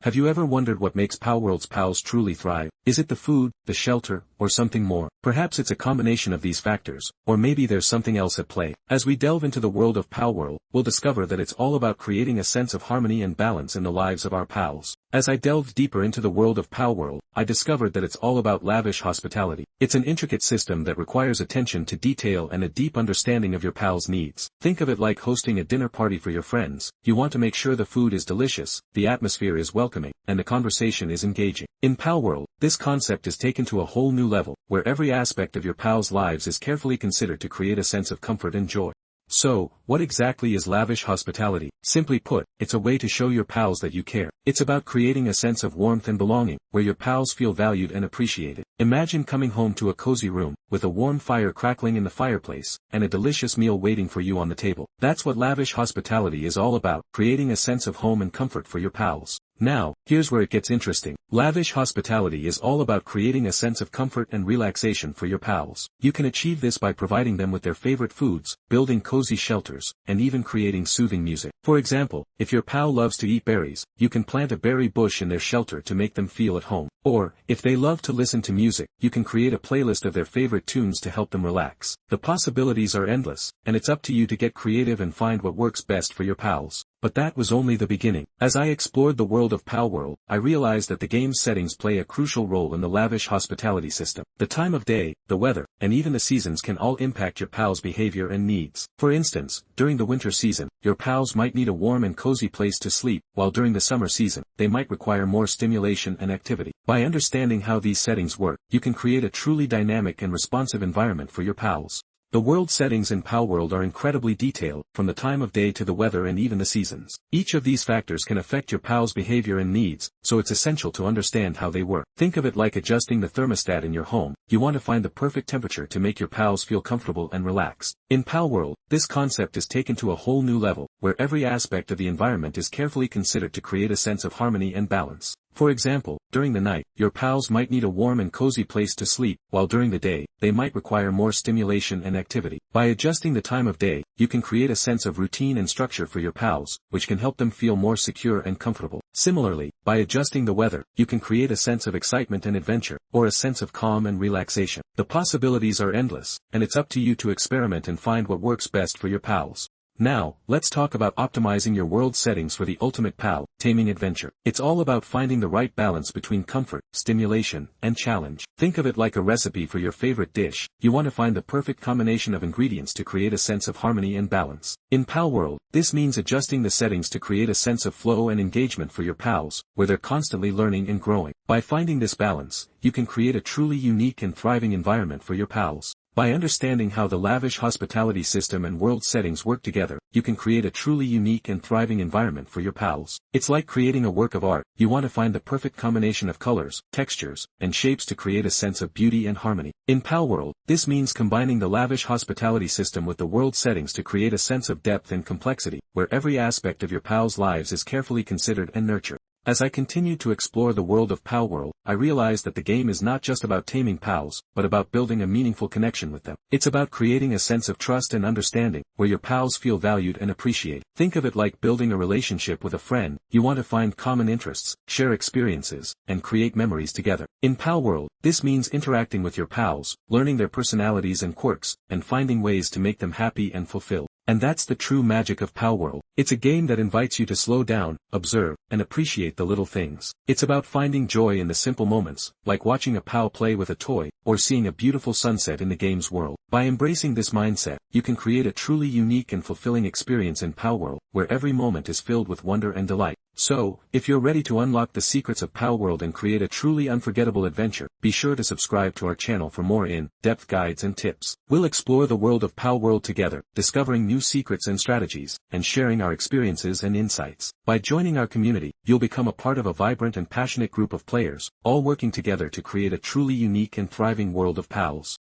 Have you ever wondered what makes Palworld's pals truly thrive? Is it the food, the shelter, or something more? Perhaps it's a combination of these factors, or maybe there's something else at play. As we delve into the world of Palworld, we'll discover that it's all about creating a sense of harmony and balance in the lives of our pals. As I delved deeper into the world of Palworld, I discovered that it's all about lavish hospitality. It's an intricate system that requires attention to detail and a deep understanding of your pals' needs. Think of it like hosting a dinner party for your friends. You want to make sure the food is delicious, the atmosphere is welcoming, and the conversation is engaging. In Palworld, this concept is taken to a whole new level, where every aspect of your pals' lives is carefully considered to create a sense of comfort and joy. So, what exactly is lavish hospitality? Simply put, it's a way to show your pals that you care. It's about creating a sense of warmth and belonging, where your pals feel valued and appreciated. Imagine coming home to a cozy room, with a warm fire crackling in the fireplace, and a delicious meal waiting for you on the table. That's what lavish hospitality is all about, creating a sense of home and comfort for your pals. Now, here's where it gets interesting. Lavish hospitality is all about creating a sense of comfort and relaxation for your pals. You can achieve this by providing them with their favorite foods, building cozy shelters, and even creating soothing music. For example, if your pal loves to eat berries, you can plant a berry bush in their shelter to make them feel at home. Or, if they love to listen to music, you can create a playlist of their favorite tunes to help them relax. The possibilities are endless, and it's up to you to get creative and find what works best for your pals. But that was only the beginning. As I explored the world of Palworld, I realized that the game's settings play a crucial role in the lavish hospitality system. The time of day, the weather, and even the seasons can all impact your pals' behavior and needs. For instance, during the winter season, your pals might need a warm and cozy place to sleep, while during the summer season, they might require more stimulation and activity. By understanding how these settings work, you can create a truly dynamic and responsive environment for your pals. The world settings in Palworld are incredibly detailed, from the time of day to the weather and even the seasons. Each of these factors can affect your pals' behavior and needs, so it's essential to understand how they work. Think of it like adjusting the thermostat in your home. You want to find the perfect temperature to make your pals feel comfortable and relaxed. In Palworld, this concept is taken to a whole new level, where every aspect of the environment is carefully considered to create a sense of harmony and balance. For example, during the night, your pals might need a warm and cozy place to sleep, while during the day, they might require more stimulation and activity. By adjusting the time of day, you can create a sense of routine and structure for your pals, which can help them feel more secure and comfortable. Similarly, by adjusting the weather, you can create a sense of excitement and adventure, or a sense of calm and relaxation. The possibilities are endless, and it's up to you to experiment and find what works best for your pals. Now, let's talk about optimizing your world settings for the ultimate pal-taming adventure. It's all about finding the right balance between comfort, stimulation, and challenge. Think of it like a recipe for your favorite dish. You want to find the perfect combination of ingredients to create a sense of harmony and balance. In Palworld, this means adjusting the settings to create a sense of flow and engagement for your pals, where they're constantly learning and growing. By finding this balance, you can create a truly unique and thriving environment for your pals. By understanding how the lavish hospitality system and world settings work together, you can create a truly unique and thriving environment for your pals. It's like creating a work of art. You want to find the perfect combination of colors, textures, and shapes to create a sense of beauty and harmony. In Palworld, this means combining the lavish hospitality system with the world settings to create a sense of depth and complexity, where every aspect of your pals' lives is carefully considered and nurtured. As I continued to explore the world of Palworld, I realized that the game is not just about taming pals, but about building a meaningful connection with them. It's about creating a sense of trust and understanding, where your pals feel valued and appreciated. Think of it like building a relationship with a friend. You want to find common interests, share experiences, and create memories together. In Palworld, this means interacting with your pals, learning their personalities and quirks, and finding ways to make them happy and fulfilled. And that's the true magic of Palworld. It's a game that invites you to slow down, observe, and appreciate the little things. It's about finding joy in the simple moments, like watching a pal play with a toy, or seeing a beautiful sunset in the game's world. By embracing this mindset, you can create a truly unique and fulfilling experience in Palworld, where every moment is filled with wonder and delight. So, if you're ready to unlock the secrets of Palworld and create a truly unforgettable adventure, be sure to subscribe to our channel for more in-depth guides and tips. We'll explore the world of Palworld together, discovering new secrets and strategies, and sharing our experiences and insights. By joining our community, you'll become a part of a vibrant and passionate group of players, all working together to create a truly unique and thriving world of pals.